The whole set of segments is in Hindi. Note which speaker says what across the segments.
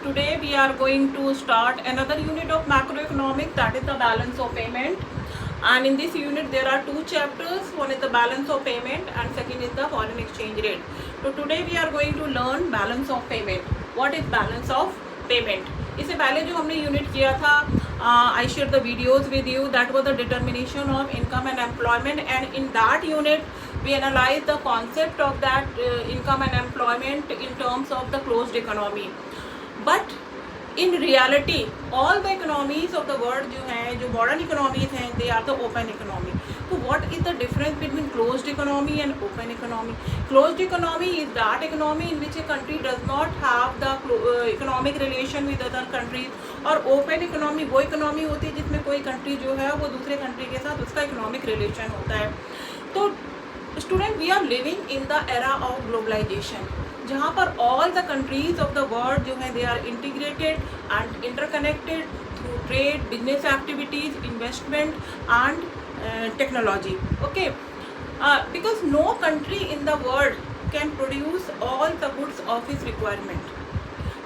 Speaker 1: today we are going to start another unit of macroeconomics, that is the balance of payment. And in this unit there are two chapters. One is the balance of payment and second is the foreign exchange rate. So today we are going to learn balance of payment. What is balance of payment? इससे पहले जो हमने यूनिट किया था, I shared the videos with you. That was the determination of income and employment, and in that unit we analyzed the concept of that income and employment in terms of the closed economy. But in reality all the economies of the world जो हैं, जो modern economies हैं, they are the open economy. So what is the difference between closed economy and open economy? Closed economy is that economy in which a country does not have the economic relation with other countries, और open economy वो economy होती है जिसमें कोई country जो है वो दूसरे country के साथ उसका economic relation होता है. तो student, we are living in the era of globalisation, जहाँ पर all the countries of the world जो है they are integrated and interconnected through trade, business activities, investment and technology. Okay, because no country in the world can produce all the goods of its requirement,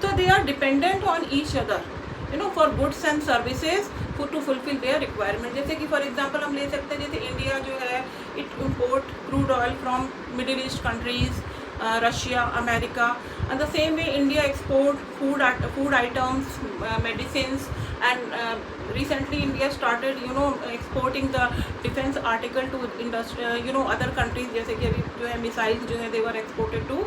Speaker 1: so they are dependent on each other, you know, for goods and services to fulfill their requirement. जैसे कि फॉर एग्जांपल हम ले सकते हैं, जैसे इंडिया जो है it import crude oil from middle east countries, Russia, America, and the same way India export food items, medicines, and recently India started exporting the defense article to industry, other countries, जैसे कि अभी जो है मिसाइल्स जो है they were exported to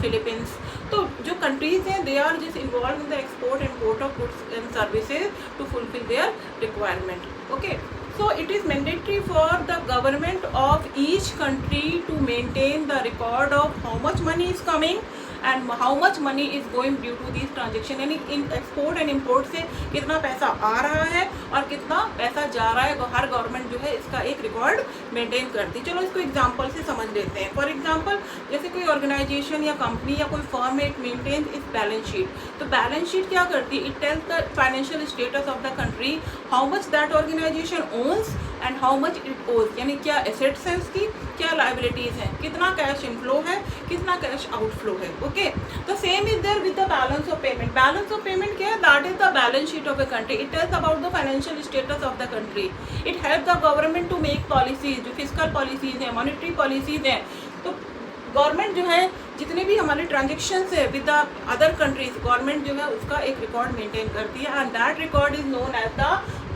Speaker 1: Philippines. तो जो countries हैं they are just involved in the export and import of goods and services to fulfill their requirement. Okay, so it is mandatory for the government of each country to maintain the record of how much money is coming and how much money is going due to these transaction. यानी इन एक्सपोर्ट एंड इम्पोर्ट से कितना पैसा आ रहा है और कितना पैसा जा रहा है, हर गवर्नमेंट जो है इसका एक रिकॉर्ड मेंटेन करती है. चलो इसको एग्जांपल से समझ लेते हैं. फॉर एग्जांपल जैसे कोई ऑर्गेनाइजेशन या कंपनी या कोई फर्म इट मेंटेन्स इस बैलेंस शीट. तो बैलेंस शीट क्या करती है? It tells the financial status of the country, how much that organisation owns and how much it owes, यानी क्या एसेट्स है उसकी, क्या लाइबिलिटीज हैं, कितना कैश इनफ्लो है, कितना कैश आउटफ्लो है. ओके, तो same is there with the balance of payment. Balance of payment क्या है? That is the balance sheet of a country. It tells about the financial status of the country. It help the government to make policies, जो फिजिकल पॉलिसीज हैं, मॉनेटरी पॉलिसीज हैं. तो गवर्नमेंट जो है जितने भी हमारे ट्रांजेक्शन्स है with the other countries, government जो है उसका एक रिकॉर्ड मेंटेन करती है, and that record is known as the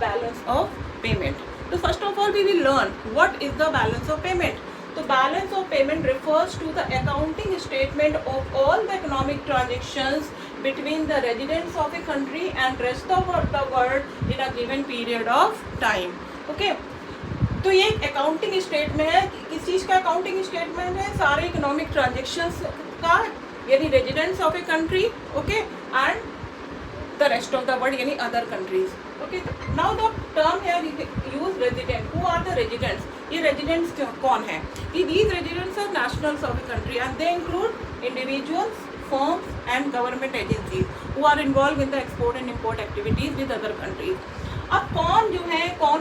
Speaker 1: balance of payment. तो first of all we will learn what is the balance of payment. तो balance of payment refers to the accounting statement of all the economic transactions between the residents of a country and rest of the world in a given period of time. Okay, तो ये अकाउंटिंग स्टेटमेंट है. किस चीज़ का अकाउंटिंग स्टेटमेंट है? सारे इकोनॉमिक ट्रांजेक्शन्स का, यानी residents of a country, okay, and the rest of the world यानी other countries. Okay, now the term here use resident. Who are the residents? ये रेजिडेंट्स कौन है? These residents are nationals of a country and they include individuals, firms and government agencies who are involve in the export and import activities with other countries. अब कौन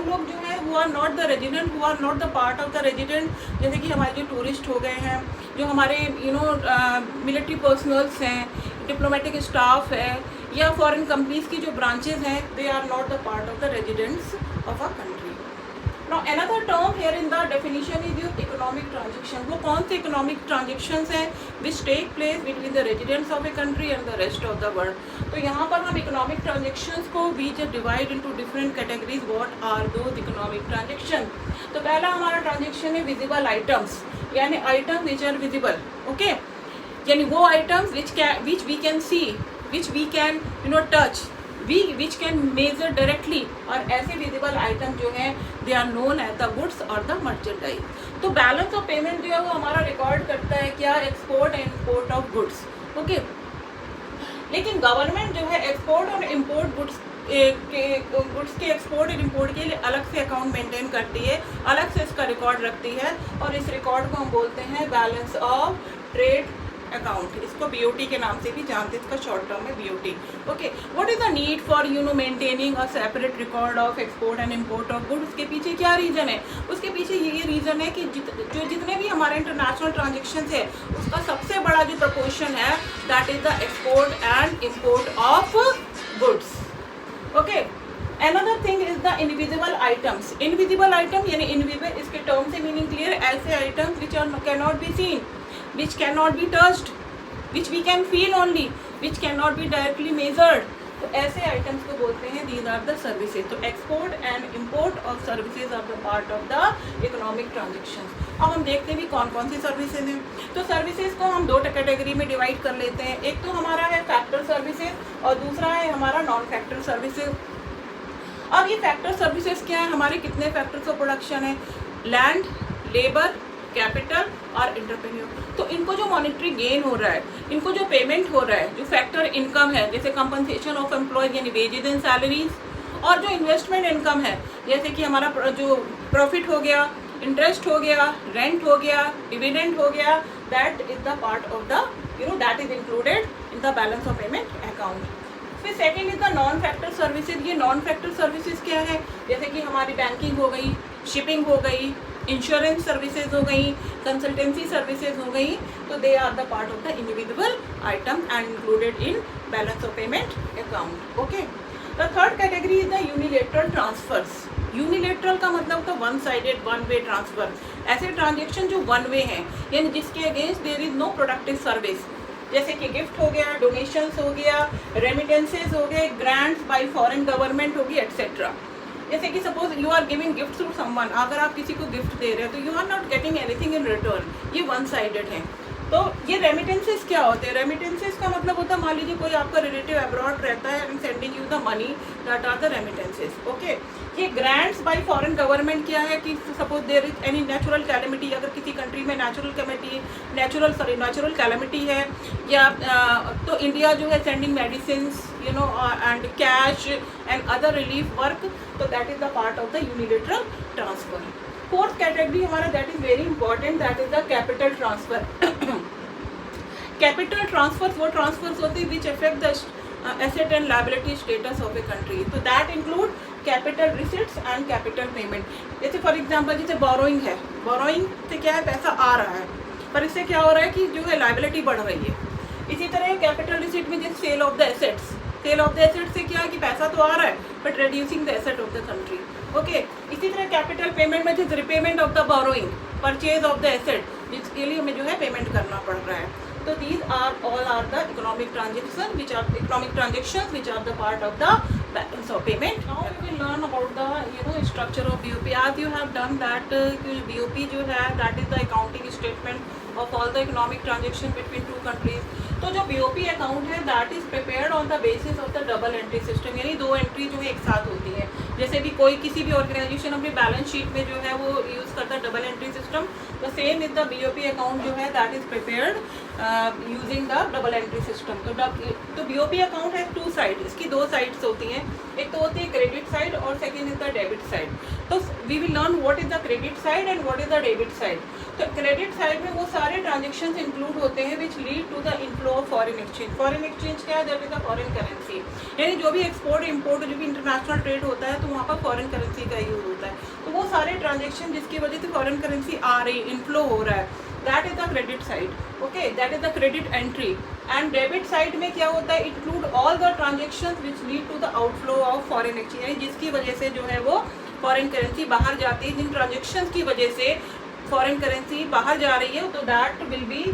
Speaker 1: लोग जो है who are not the resident, who are not the part of the resident, जैसे कि हमारे जो टूरिस्ट हो गए हैं, जो हमारे मिलिट्री पर्सनल्स हैं, डिप्लोमेटिक स्टाफ है, या फॉरेन कंपनीज की जो ब्रांचेज हैं, they are not the part of the residents of a country. Now another term here in the definition is your economic transaction. वो कौन से economic transactions हैं which take place between the residents of a country and the rest of the world. तो यहाँ पर हम economic transactions को we just divide into different categories. What are those economic transactions? तो पहला हमारा transaction है visible items, यानी items which are visible. Okay, यानी वो items which we can see, which we can touch, which can measure directly, और ऐसे विजिबल आइटम जो हैं they are known as the goods और द मर्चेंडाइज. तो बैलेंस ऑफ पेमेंट जो है वो हमारा रिकॉर्ड करता है क्या? Export and import of goods. Okay, लेकिन गवर्नमेंट जो है एक्सपोर्ट और इम्पोर्ट गुड्स के एक्सपोर्ट और इम्पोर्ट के लिए अलग से अकाउंट मेंटेन करती है, अलग से इसका रिकॉर्ड रखती है, और इस रिकॉर्ड को हम बोलते हैं बैलेंस ऑफ ट्रेड अकाउंट, इसको BOT के नाम से भी जानते हैं, इसका शॉर्ट टर्म है BOT. Okay, what is the need for maintaining a separate record of export and import of goods? उसके पीछे क्या रीजन है? उसके पीछे ये रीजन है कि जितने भी हमारे इंटरनेशनल ट्रांजेक्शन है उसका सबसे बड़ा जो प्रपोर्शन है that is the export and import of goods. Okay, Another thing is the invisible items. Invisible item यानी invisible, इसके टर्म से मीनिंग क्लियर, ऐसे items which are cannot be seen, which cannot be touched, which we can feel only, which cannot be directly measured. तो ऐसे items को बोलते हैं these are the services. तो export and import of services are the part of the economic transactions. अब हम देखते हैं भी कौन कौन सी सर्विसेज हैं. तो सर्विसेज को हम दो कैटेगरी में डिवाइड कर लेते हैं. एक तो हमारा है फैक्टर सर्विसेज और दूसरा है हमारा नॉन फैक्टर सर्विसेज. अब ये फैक्टर सर्विसेज क्या है? हमारे कितने फैक्टर्स ऑफ प्रोडक्शन है? लैंड, लेबर, कैपिटल और एंटरप्रेन्योर. तो इनको जो मॉनेटरी गेन हो रहा है, इनको जो पेमेंट हो रहा है, जो फैक्टर इनकम है जैसे कंपनसेशन ऑफ एम्प्लॉयज यानी वेजेज एंड सैलरीज, और जो इन्वेस्टमेंट इनकम है जैसे कि हमारा जो प्रॉफिट हो गया, इंटरेस्ट हो गया, रेंट हो गया, डिविडेंड हो गया, that is the part of the that is included in the balance of payment account. फिर second is the non factor services. ये नॉन फैक्टर सर्विसेज क्या है? जैसे कि हमारी बैंकिंग हो गई, शिपिंग हो गई, इंश्योरेंस सर्विसेज हो गई, कंसल्टेंसी सर्विसेज हो गई. तो they are the part of the individual item and included in balance of payment account. Okay, the third category is the unilateral transfers. Unilateral का मतलब होता है one sided, one way transfer. ऐसे ट्रांजेक्शन जो वन वे हैं यानी जिसके against there is no productive service, जैसे कि गिफ्ट हो गया, डोनेशंस हो गया, रेमिटेंसेज हो गए, ग्रांट्स बाय फॉरेन गवर्नमेंट होगी एट्सेट्रा. जैसे कि suppose you are giving gift to someone, अगर आप किसी को गिफ्ट दे रहे हो तो you are not getting anything in return, ये वन साइडेड है. तो ये रेमिटेंसेज क्या होते हैं? रेमिटेंसेज का मतलब होता है मान लीजिए कोई आपका रिलेटिव अब्रॉड रहता है and sending you the money, that are the remittances. Okay, ये ग्रांट्स बाय फॉरेन गवर्नमेंट क्या है कि suppose there is any natural calamity, अगर किसी कंट्री में नेचुरल कैलेमिटी है या तो इंडिया जो है sending medicine and cash and other relief work, तो that is the part of the unilateral transfer. Fourth category हमारा that is very important, that is the capital transfer. Capital transfers वो ट्रांसफर्स होते हैं which affect the asset and liability status of a country. तो that include capital receipts and capital payment. जैसे फॉर एग्जांपल जैसे बोरोइंग है, बोरोइंग से क्या है पैसा आ रहा है पर इससे क्या हो रहा है कि जो है लायबिलिटी बढ़ रही है. इसी तरह कैपिटल रिसिट में जैसे sale of the assets, sale of the asset से क्या है कि पैसा तो आ रहा है but reducing the asset of the country. Okay, इसी तरह कैपिटल पेमेंट में जैसे repayment of the borrowing, purchase of the asset जिसके लिए हमें जो है पेमेंट करना पड़ रहा है. तो these are all are the economic transactions which are the part of the balance of payment. Now we will learn about the structure of BOP. As you have done that BOP जो है that is the accounting statement of all the economic transaction between two countries. तो जो BOP अकाउंट है that is prepared on the basis of the double entry system, यानी दो एंट्री जो है एक साथ होती है. जैसे भी कोई किसी भी ऑर्गेनाइजेशन अपनी बैलेंस शीट में जो है वो यूज़ करता है डबल एंट्री सिस्टम, तो same is the BOP account जो है that is prepared using the double entry system. तो BOP अकाउंट है टू साइड, इसकी दो साइड्स होती हैं. एक तो होती है क्रेडिट साइड और second is the debit side. तो we will learn what is the credit side and what is the debit side. तो क्रेडिट साइड में वो सारे ट्रांजेक्शन्स इंक्लूड होते हैं which lead to the inflow of foreign exchange. Foreign exchange क्या है? That is the foreign currency, यानी जो भी एक्सपोर्ट इंपोर्ट जो भी इंटरनेशनल ट्रेड होता है तो वहाँ पर फॉरेन करेंसी का यूज होता है. तो वो सारे ट्रांजेक्शन जिसकी वजह से फॉरेन करेंसी आ रही, इनफ्लो हो रहा है, that is the credit side. Okay, that is the credit entry. And debit side में क्या होता है? Include all the transactions which lead to the outflow of foreign exchange, यानी जिसकी वजह से जो है वो फॉरेन करेंसी बाहर जाती है, जिन ट्रांजेक्शन्स की वजह से फॉरेन करेंसी बाहर जा रही है, तो that will be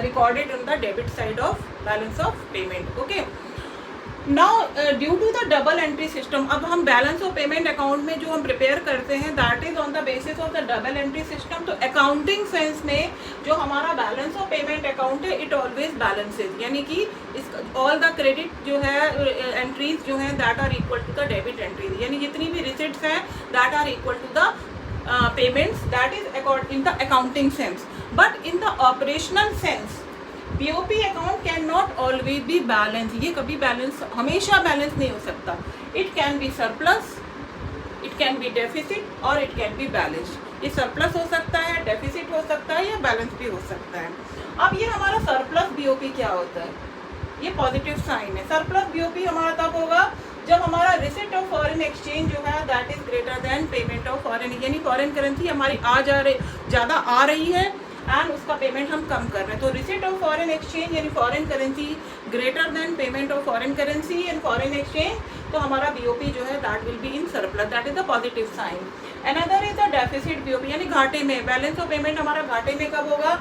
Speaker 1: recorded on the debit side of balance of payment. Okay, now due to the double entry system, अब हम बैलेंस ऑफ पेमेंट अकाउंट में जो हम प्रिपेयर करते हैं that is on the basis of the double entry system. तो अकाउंटिंग सेंस में जो हमारा बैलेंस ऑफ पेमेंट अकाउंट है इट ऑलवेज बैलेंसेज, यानी कि ऑल द क्रेडिट जो है एंट्रीज जो हैं that are equal to the debit entries, यानी जितनी भी रिसिट्स हैं that are equal to the payments, that is in the accounting sense. But in the operational sense BOP account cannot always be balanced. ये कभी बैलेंस हमेशा बैलेंस नहीं हो सकता. It can be surplus, it can be deficit or it can be balanced. ये सरप्लस हो सकता है, डेफिसिट हो सकता है या बैलेंस भी हो सकता है। अब ये हमारा सरप्लस बीओपी क्या होता है, ये पॉजिटिव साइन है। सरप्लस बीओपी हमारा तब होगा जब हमारा रिसिट ऑफ फॉरेन एक्सचेंज जो है that is greater than payment of foreign, यानी फॉरेन करेंसी हमारी ज़्यादा आ रही है एंड उसका पेमेंट हम कम कर रहे हैं। तो रिसिट ऑफ फॉरेन एक्सचेंज यानी foreign currency greater than payment of foreign currency and foreign exchange, तो हमारा बीओपी जो है that will be in surplus, that is the positive sign. Another is the deficit BOP यानी घाटे में, बैलेंस ऑफ पेमेंट हमारा घाटे में कब होगा,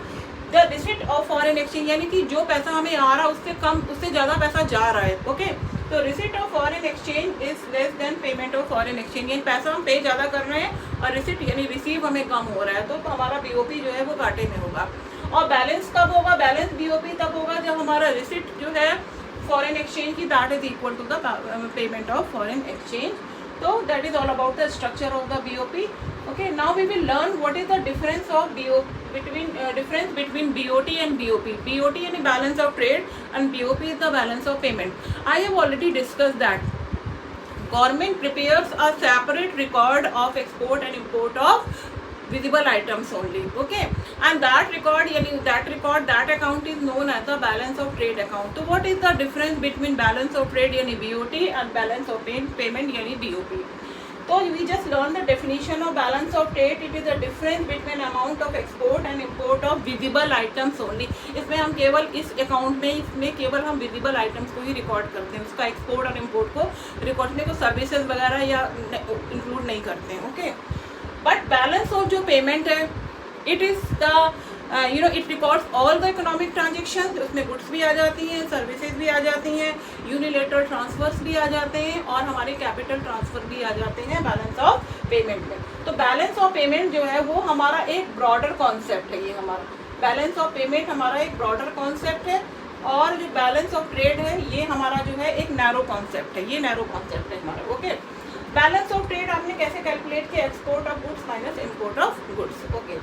Speaker 1: the receipt of foreign exchange यानी कि जो पैसा हमें आ रहा है उससे कम, उससे ज़्यादा पैसा जा रहा है। ओके, तो receipt of foreign exchange is less than payment of foreign exchange, यानी पैसा हम पे ज़्यादा कर रहे हैं और रिसिट यानी रिसीव हमें कम हो रहा है, तो हमारा बीओपी जो है वो घाटे में होगा। और बैलेंस कब होगा, बैलेंस बीओपी तब होगा जब हमारा रिसिट जो है फॉरेन एक्सचेंज की that is equal to the payment of foreign exchange. So that is all about the structure of the BOP. Okay, now we will learn what is the difference of difference between BOT and BOP. BOT यानी balance of trade and BOP is the balance of payment. I have already discussed that. Government prepares a separate record of export and import of visible items only. Okay, and that account is known as the balance of trade account. So what is the difference between balance of trade यानी BOT and balance of payment यानी BOP? So we just learned the definition of balance of trade. It is the difference between amount of export and import of visible items only. इसमें हम केवल इस अकाउंट में, इसमें केवल हम visible items को ही रिकॉर्ड करते हैं, उसका एक्सपोर्ट और इम्पोर्ट को रिकॉर्ड करने को सर्विसेज वगैरह या इंक्लूड नहीं करते हैं। ओके, बट बैलेंस ऑफ जो पेमेंट है it is the it records all the economic transaction, उसमें गुड्स भी आ जाती हैं, सर्विसेज भी आ जाती हैं, यूनिलेटरल ट्रांसफर्स भी आ जाते हैं और हमारे कैपिटल ट्रांसफर भी आ जाते हैं बैलेंस ऑफ पेमेंट में। तो बैलेंस ऑफ पेमेंट जो है वो हमारा एक ब्रॉडर कॉन्सेप्ट है, ये हमारा बैलेंस ऑफ पेमेंट हमारा एक ब्रॉडर कॉन्सेप्ट है, और जो बैलेंस ऑफ ट्रेड है ये हमारा जो है एक नैरो कॉन्सेप्ट है, ये नैरो कॉन्सेप्ट है हमारा। ओके, बैलेंस ऑफ ट्रेड आपने कैसे कैलकुलेट किया, export of goods minus import of goods. Okay,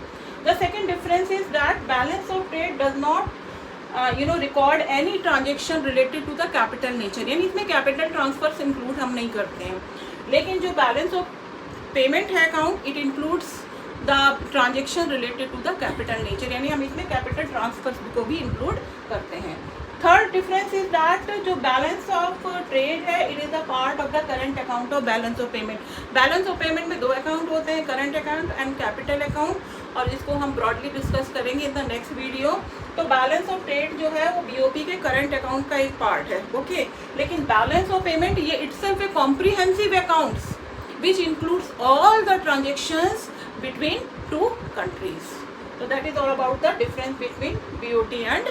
Speaker 1: the second difference is that balance of trade does not record any transaction related to the capital nature, यानी इसमें कैपिटल ट्रांसफर्स इंक्लूड हम नहीं करते हैं। लेकिन जो बैलेंस ऑफ पेमेंट है account, it includes the transaction related to the capital nature, यानी हम इसमें कैपिटल ट्रांसफर्स को भी इंक्लूड करते हैं। थर्ड डिफरेंस इज दैट जो बैलेंस ऑफ ट्रेड है it is a part of the current account of balance of payment. Balance of payment में दो अकाउंट होते हैं, current account and capital account, और इसको हम ब्रॉडली डिस्कस करेंगे इन द नेक्स्ट वीडियो। तो बैलेंस ऑफ ट्रेड जो है वो बीओपी के करंट अकाउंट का एक पार्ट है। ओके, लेकिन बैलेंस ऑफ पेमेंट ये itself A comprehensive accounts which includes all the transactions between two countries. So that is all about the difference between BOT and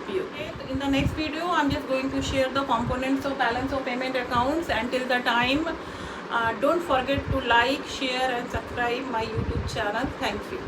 Speaker 1: BOP. In the next video, I'm just going to share the components of balance of payment accounts. Until the time, don't forget to like, share and subscribe my YouTube channel. Thank you.